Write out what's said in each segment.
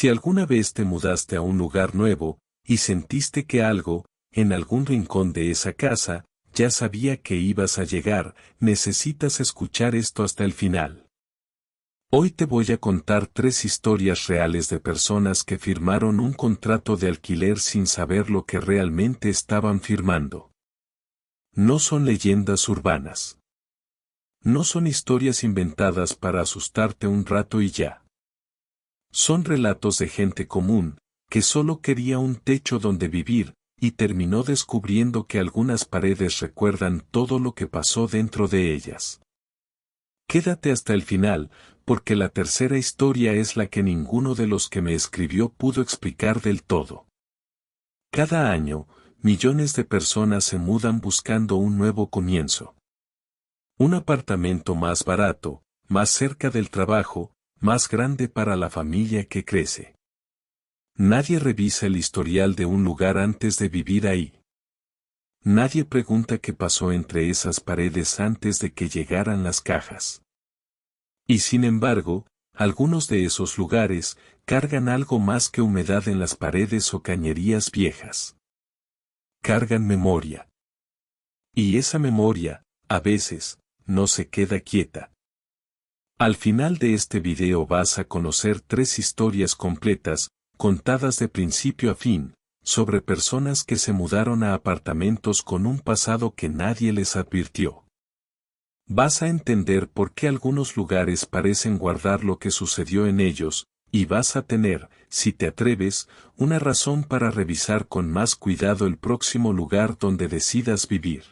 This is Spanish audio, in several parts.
Si alguna vez te mudaste a un lugar nuevo, y sentiste que algo, en algún rincón de esa casa, ya sabía que ibas a llegar, necesitas escuchar esto hasta el final. Hoy te voy a contar 3 historias reales de personas que firmaron un contrato de alquiler sin saber lo que realmente estaban firmando. No son leyendas urbanas. No son historias inventadas para asustarte un rato y ya. Son relatos de gente común, que solo quería un techo donde vivir, y terminó descubriendo que algunas paredes recuerdan todo lo que pasó dentro de ellas. Quédate hasta el final, porque la tercera historia es la que ninguno de los que me escribió pudo explicar del todo. Cada año, millones de personas se mudan buscando un nuevo comienzo. Un apartamento más barato, más cerca del trabajo, más grande para la familia que crece. Nadie revisa el historial de un lugar antes de vivir ahí. Nadie pregunta qué pasó entre esas paredes antes de que llegaran las cajas. Y sin embargo, algunos de esos lugares cargan algo más que humedad en las paredes o cañerías viejas. Cargan memoria. Y esa memoria, a veces, no se queda quieta. Al final de este video vas a conocer 3 historias completas, contadas de principio a fin, sobre personas que se mudaron a apartamentos con un pasado que nadie les advirtió. Vas a entender por qué algunos lugares parecen guardar lo que sucedió en ellos, y vas a tener, si te atreves, una razón para revisar con más cuidado el próximo lugar donde decidas vivir.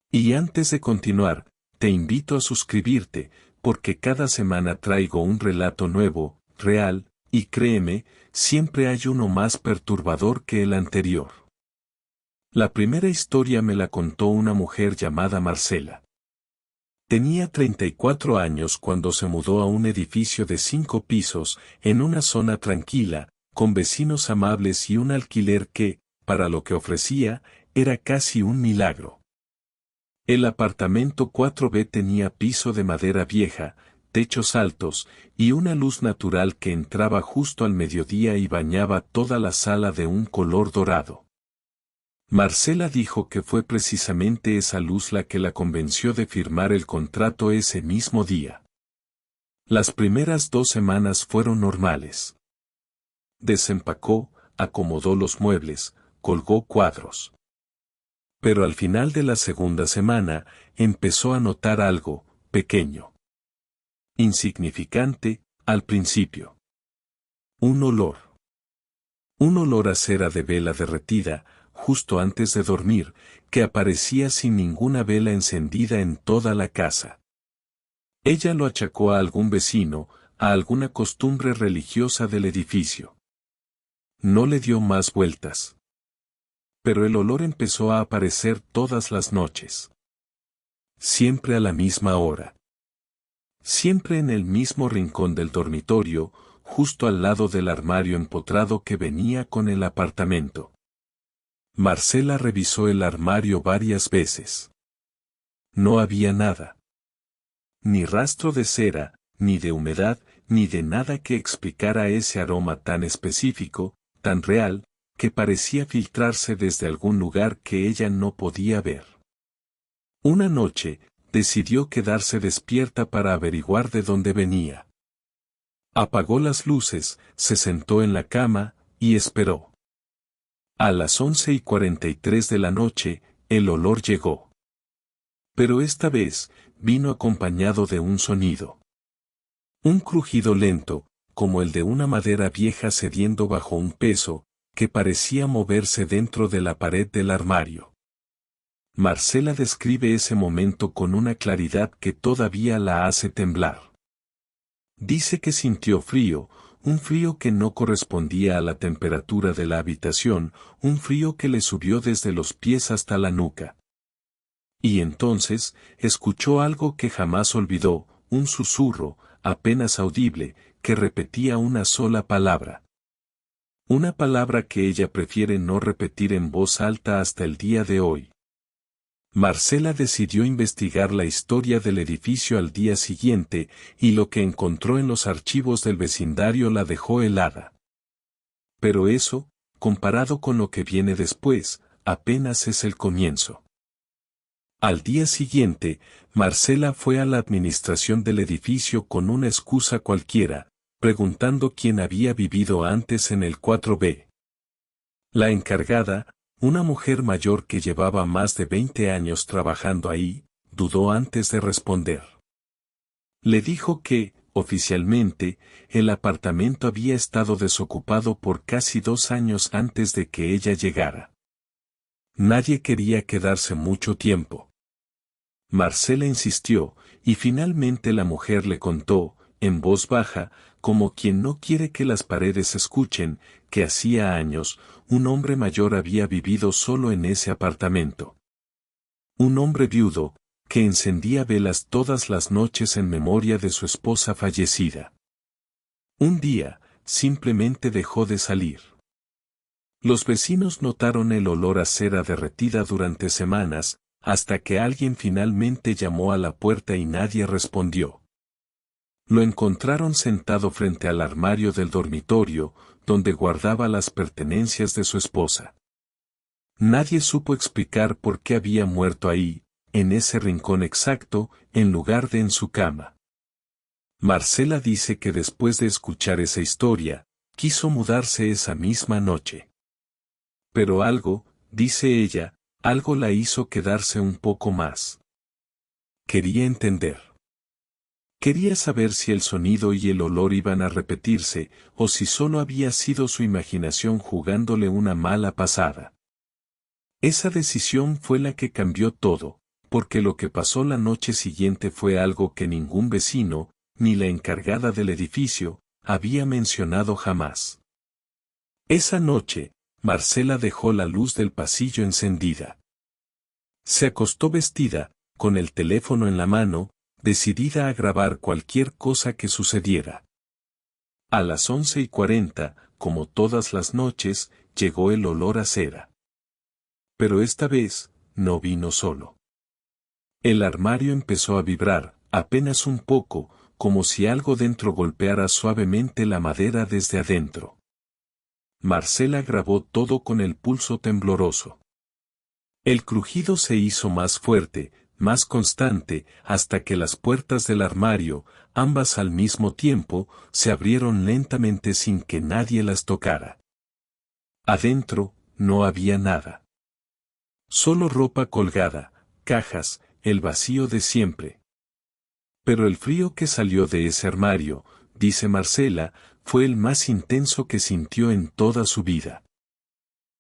Y antes de continuar, te invito a suscribirte, porque cada semana traigo un relato nuevo, real, y créeme, siempre hay uno más perturbador que el anterior. La primera historia me la contó una mujer llamada Marcela. Tenía 34 años cuando se mudó a un edificio de 5 pisos, en una zona tranquila, con vecinos amables y un alquiler que, para lo que ofrecía, era casi un milagro. El apartamento 4B tenía piso de madera vieja, techos altos, y una luz natural que entraba justo al mediodía y bañaba toda la sala de un color dorado. Marcela dijo que fue precisamente esa luz la que la convenció de firmar el contrato ese mismo día. Las primeras 2 semanas fueron normales. Desempacó, acomodó los muebles, colgó cuadros. Pero al final de la segunda semana, empezó a notar algo, pequeño. Insignificante, al principio. Un olor. Un olor a cera de vela derretida, justo antes de dormir, que aparecía sin ninguna vela encendida en toda la casa. Ella lo achacó a algún vecino, a alguna costumbre religiosa del edificio. No le dio más vueltas. Pero el olor empezó a aparecer todas las noches. Siempre a la misma hora. Siempre en el mismo rincón del dormitorio, justo al lado del armario empotrado que venía con el apartamento. Marcela revisó el armario varias veces. No había nada. Ni rastro de cera, ni de humedad, ni de nada que explicara ese aroma tan específico, tan real, que parecía filtrarse desde algún lugar que ella no podía ver. Una noche, decidió quedarse despierta para averiguar de dónde venía. Apagó las luces, se sentó en la cama, y esperó. A las 11:43 de la noche, el olor llegó. Pero esta vez, vino acompañado de un sonido. Un crujido lento, como el de una madera vieja cediendo bajo un peso, que parecía moverse dentro de la pared del armario. Marcela describe ese momento con una claridad que todavía la hace temblar. Dice que sintió frío, un frío que no correspondía a la temperatura de la habitación, un frío que le subió desde los pies hasta la nuca. Y entonces, escuchó algo que jamás olvidó, un susurro, apenas audible, que repetía una sola palabra. Una palabra que ella prefiere no repetir en voz alta hasta el día de hoy. Marcela decidió investigar la historia del edificio al día siguiente, y lo que encontró en los archivos del vecindario la dejó helada. Pero eso, comparado con lo que viene después, apenas es el comienzo. Al día siguiente, Marcela fue a la administración del edificio con una excusa cualquiera, preguntando quién había vivido antes en el 4B. La encargada, una mujer mayor que llevaba más de 20 años trabajando ahí, dudó antes de responder. Le dijo que, oficialmente, el apartamento había estado desocupado por casi 2 años antes de que ella llegara. Nadie quería quedarse mucho tiempo. Marcela insistió, y finalmente la mujer le contó, en voz baja, como quien no quiere que las paredes escuchen, que hacía años, un hombre mayor había vivido solo en ese apartamento. Un hombre viudo, que encendía velas todas las noches en memoria de su esposa fallecida. Un día, simplemente dejó de salir. Los vecinos notaron el olor a cera derretida durante semanas, hasta que alguien finalmente llamó a la puerta y nadie respondió. Lo encontraron sentado frente al armario del dormitorio, donde guardaba las pertenencias de su esposa. Nadie supo explicar por qué había muerto ahí, en ese rincón exacto, en lugar de en su cama. Marcela dice que después de escuchar esa historia, quiso mudarse esa misma noche. Pero algo, dice ella, algo la hizo quedarse un poco más. Quería entender. Quería saber si el sonido y el olor iban a repetirse, o si solo había sido su imaginación jugándole una mala pasada. Esa decisión fue la que cambió todo, porque lo que pasó la noche siguiente fue algo que ningún vecino, ni la encargada del edificio, había mencionado jamás. Esa noche, Marcela dejó la luz del pasillo encendida. Se acostó vestida, con el teléfono en la mano, decidida a grabar cualquier cosa que sucediera. A las 11:40, como todas las noches, llegó el olor a cera. Pero esta vez, no vino solo. El armario empezó a vibrar, apenas un poco, como si algo dentro golpeara suavemente la madera desde adentro. Marcela grabó todo con el pulso tembloroso. El crujido se hizo más fuerte, más constante, hasta que las puertas del armario, ambas al mismo tiempo, se abrieron lentamente sin que nadie las tocara. Adentro, no había nada. Solo ropa colgada, cajas, el vacío de siempre. Pero el frío que salió de ese armario, dice Marcela, fue el más intenso que sintió en toda su vida.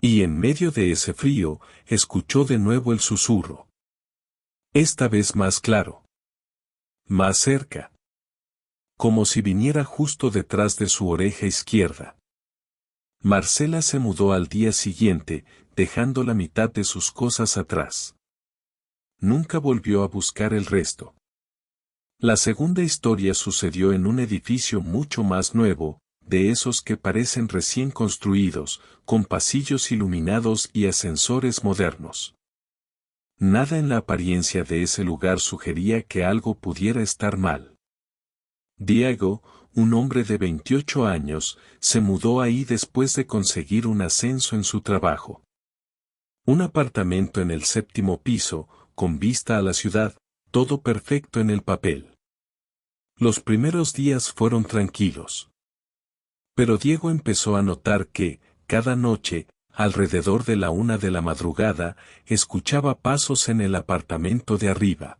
Y en medio de ese frío, escuchó de nuevo el susurro. Esta vez más claro. Más cerca. Como si viniera justo detrás de su oreja izquierda. Marcela se mudó al día siguiente, dejando la mitad de sus cosas atrás. Nunca volvió a buscar el resto. La segunda historia sucedió en un edificio mucho más nuevo, de esos que parecen recién construidos, con pasillos iluminados y ascensores modernos. Nada en la apariencia de ese lugar sugería que algo pudiera estar mal. Diego, un hombre de 28 años, se mudó ahí después de conseguir un ascenso en su trabajo. Un apartamento en el 7º piso, con vista a la ciudad, todo perfecto en el papel. Los primeros días fueron tranquilos. Pero Diego empezó a notar que, cada noche, alrededor de la 1 de la madrugada, escuchaba pasos en el apartamento de arriba.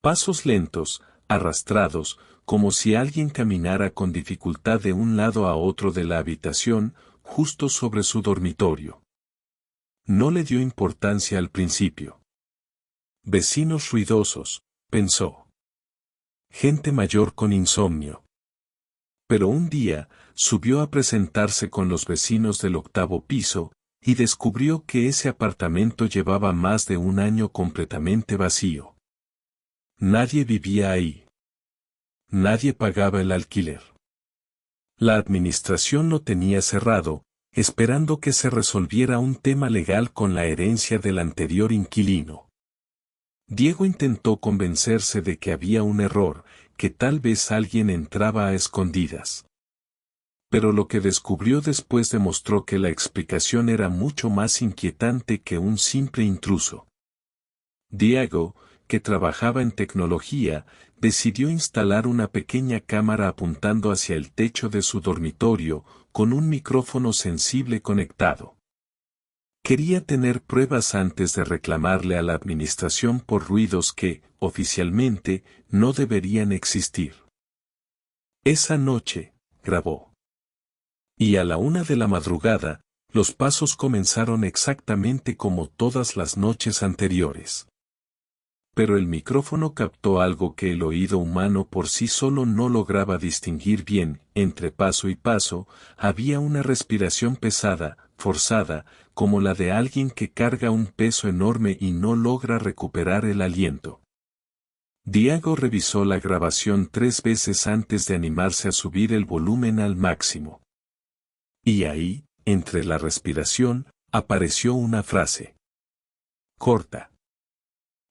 Pasos lentos, arrastrados, como si alguien caminara con dificultad de un lado a otro de la habitación, justo sobre su dormitorio. No le dio importancia al principio. Vecinos ruidosos, pensó. Gente mayor con insomnio. Pero un día, subió a presentarse con los vecinos del 8º piso, y descubrió que ese apartamento llevaba más de un año completamente vacío. Nadie vivía ahí. Nadie pagaba el alquiler. La administración lo tenía cerrado, esperando que se resolviera un tema legal con la herencia del anterior inquilino. Diego intentó convencerse de que había un error, que tal vez alguien entraba a escondidas. Pero lo que descubrió después demostró que la explicación era mucho más inquietante que un simple intruso. Diego, que trabajaba en tecnología, decidió instalar una pequeña cámara apuntando hacia el techo de su dormitorio, con un micrófono sensible conectado. Quería tener pruebas antes de reclamarle a la administración por ruidos que, oficialmente, no deberían existir. Esa noche, grabó. Y a la 1 de la madrugada, los pasos comenzaron exactamente como todas las noches anteriores. Pero el micrófono captó algo que el oído humano por sí solo no lograba distinguir bien. Entre paso y paso, había una respiración pesada, forzada, como la de alguien que carga un peso enorme y no logra recuperar el aliento. Diego revisó la grabación 3 veces antes de animarse a subir el volumen al máximo. Y ahí, entre la respiración, apareció una frase. Corta.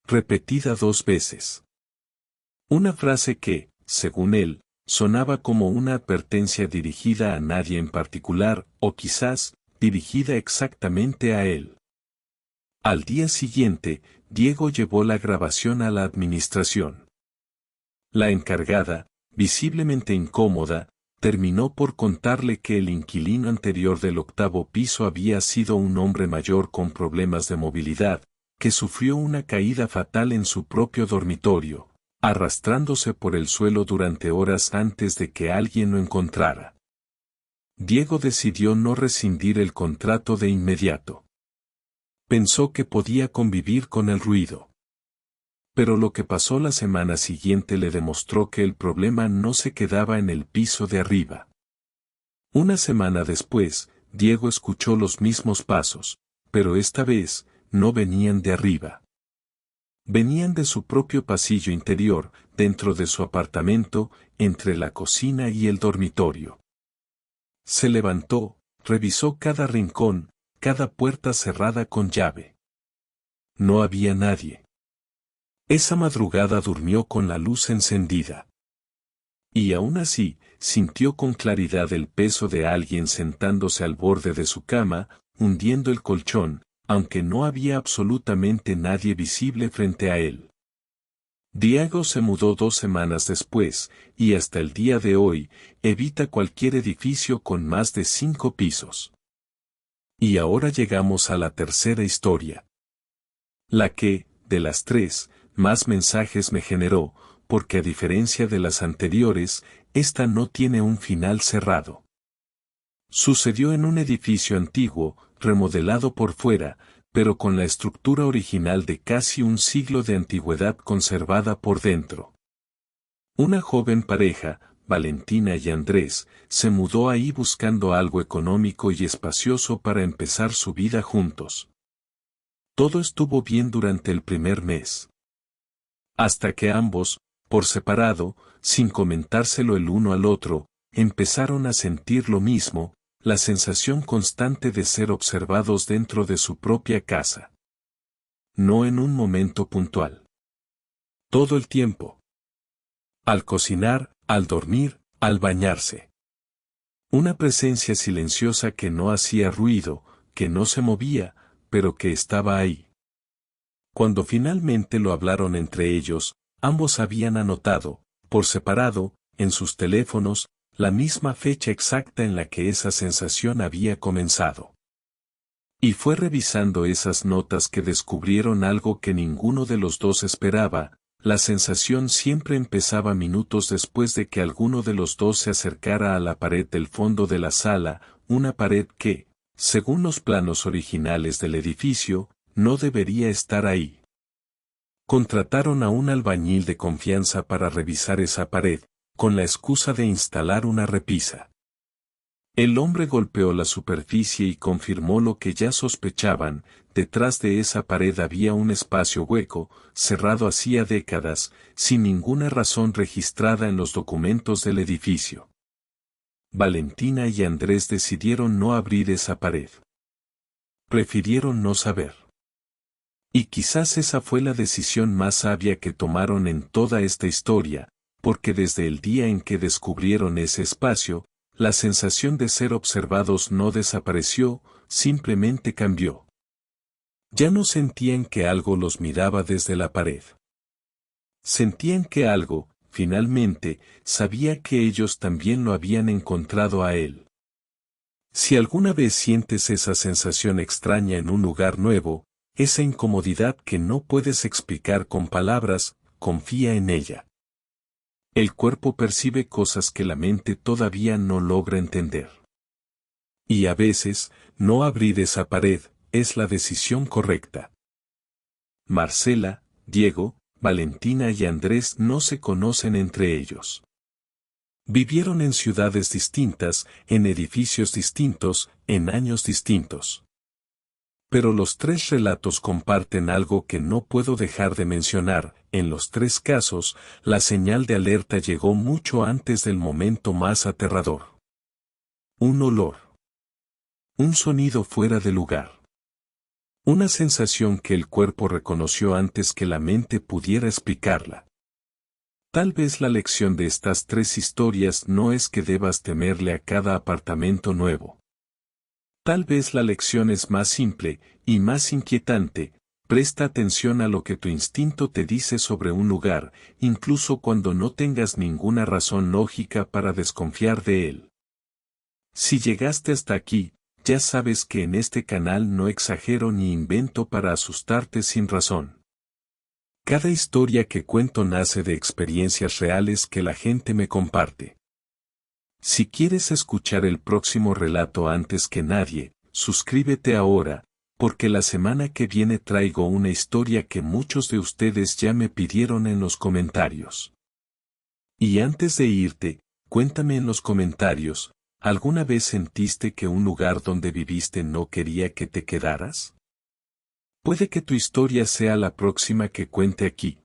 Repetida 2 veces. Una frase que, según él, sonaba como una advertencia dirigida a nadie en particular, o quizás, dirigida exactamente a él. Al día siguiente, Diego llevó la grabación a la administración. La encargada, visiblemente incómoda, terminó por contarle que el inquilino anterior del 8º piso había sido un hombre mayor con problemas de movilidad, que sufrió una caída fatal en su propio dormitorio, arrastrándose por el suelo durante horas antes de que alguien lo encontrara. Diego decidió no rescindir el contrato de inmediato. Pensó que podía convivir con el ruido. Pero lo que pasó la semana siguiente le demostró que el problema no se quedaba en el piso de arriba. Una semana después, Diego escuchó los mismos pasos, pero esta vez, no venían de arriba. Venían de su propio pasillo interior, dentro de su apartamento, entre la cocina y el dormitorio. Se levantó, revisó cada rincón, cada puerta cerrada con llave. No había nadie. Esa madrugada durmió con la luz encendida. Y aún así, sintió con claridad el peso de alguien sentándose al borde de su cama, hundiendo el colchón, aunque no había absolutamente nadie visible frente a él. Diego se mudó 2 semanas después, y hasta el día de hoy, evita cualquier edificio con más de 5 pisos. Y ahora llegamos a la tercera historia. La que, de las 3, más mensajes me generó, porque a diferencia de las anteriores, esta no tiene un final cerrado. Sucedió en un edificio antiguo, remodelado por fuera, pero con la estructura original de casi un siglo de antigüedad conservada por dentro. Una joven pareja, Valentina y Andrés, se mudó ahí buscando algo económico y espacioso para empezar su vida juntos. Todo estuvo bien durante el primer mes. Hasta que ambos, por separado, sin comentárselo el uno al otro, empezaron a sentir lo mismo, la sensación constante de ser observados dentro de su propia casa. No en un momento puntual. Todo el tiempo. Al cocinar, al dormir, al bañarse. Una presencia silenciosa que no hacía ruido, que no se movía, pero que estaba ahí. Cuando finalmente lo hablaron entre ellos, ambos habían anotado, por separado, en sus teléfonos, la misma fecha exacta en la que esa sensación había comenzado. Y fue revisando esas notas que descubrieron algo que ninguno de los dos esperaba. La sensación siempre empezaba minutos después de que alguno de los dos se acercara a la pared del fondo de la sala, una pared que, según los planos originales del edificio, no debería estar ahí. Contrataron a un albañil de confianza para revisar esa pared, con la excusa de instalar una repisa. El hombre golpeó la superficie y confirmó lo que ya sospechaban: detrás de esa pared había un espacio hueco, cerrado hacía décadas, sin ninguna razón registrada en los documentos del edificio. Valentina y Andrés decidieron no abrir esa pared. Prefirieron no saber. Y quizás esa fue la decisión más sabia que tomaron en toda esta historia, porque desde el día en que descubrieron ese espacio, la sensación de ser observados no desapareció, simplemente cambió. Ya no sentían que algo los miraba desde la pared. Sentían que algo, finalmente, sabía que ellos también lo habían encontrado a él. Si alguna vez sientes esa sensación extraña en un lugar nuevo, esa incomodidad que no puedes explicar con palabras, confía en ella. El cuerpo percibe cosas que la mente todavía no logra entender. Y a veces, no abrir esa pared, es la decisión correcta. Marcela, Diego, Valentina y Andrés no se conocen entre ellos. Vivieron en ciudades distintas, en edificios distintos, en años distintos. Pero los tres relatos comparten algo que no puedo dejar de mencionar: en los tres casos, la señal de alerta llegó mucho antes del momento más aterrador. Un olor. Un sonido fuera de lugar. Una sensación que el cuerpo reconoció antes que la mente pudiera explicarla. Tal vez la lección de estas tres historias no es que debas temerle a cada apartamento nuevo. Tal vez la lección es más simple y más inquietante: presta atención a lo que tu instinto te dice sobre un lugar, incluso cuando no tengas ninguna razón lógica para desconfiar de él. Si llegaste hasta aquí, ya sabes que en este canal no exagero ni invento para asustarte sin razón. Cada historia que cuento nace de experiencias reales que la gente me comparte. Si quieres escuchar el próximo relato antes que nadie, suscríbete ahora, porque la semana que viene traigo una historia que muchos de ustedes ya me pidieron en los comentarios. Y antes de irte, cuéntame en los comentarios, ¿alguna vez sentiste que un lugar donde viviste no quería que te quedaras? Puede que tu historia sea la próxima que cuente aquí.